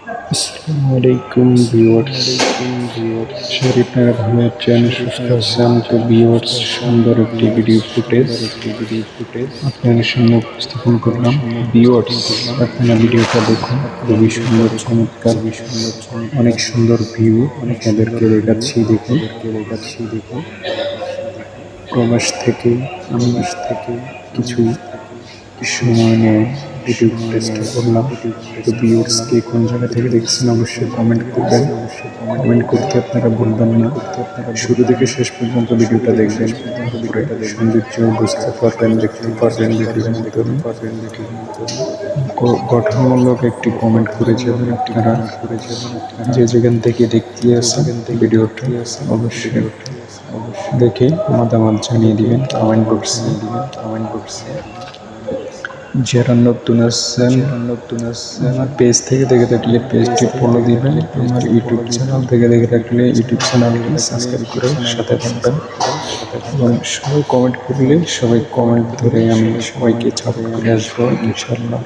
আসসালামু আলাইকুম ভিউয়ার্স। আশা করি আপনারা ভালো আছেন, সুস্থ আছেন। তো ভিউয়ার্স, সুন্দর একটি ভিডিও ফুটেজ আপনাদের সামনে উপস্থাপন করলাম। ভিউয়ার্স, আপনারা ভিডিওটা দেখুন, খুবই সুন্দর, চমৎকার, অনেক সুন্দর ভিউ আপনাদেরকে দেখাচ্ছি। দেখুন, প্রবাস থেকে আমি কিছু সময় নিয়ে ভিডিও ফুটেজটা করলাম। তো ভিউয়ার্স, কে কোন জায়গা থেকে দেখছেন অবশ্যই কমেন্ট করবেন। কমেন্ট করতে আপনারা ভুলবেন না। শুরু থেকে শেষ পর্যন্ত ভিডিওটা দেখবেন, তারপরে সৌন্দর্য বুঝতে পারবেন, দেখতে পারবেন ভিডিওর মাধ্যমে। গঠনমূলক একটি কমেন্ট করে যাবেন আপনারা, যে যেখান থেকে দেখতে আছেন ভিডিওটা। অবশ্যই দেখে মতামত জানিয়ে দিবেন কমেন্ট বক্সে। যারা নতুন আসছেন আমার পেজ থেকে দেখে থাকলে পেজটি ফলো দিবেন, আমার ইউটিউব চ্যানেল থেকে দেখে থাকলে ইউটিউব চ্যানেলটি সাবস্ক্রাইব করে সাথে থাকবেন। এবং সবাই কমেন্ট করলে সবাই কমেন্ট ধরে আমি সবাইকে সাপোর্ট করে আসবো ইনশাল্লাহ।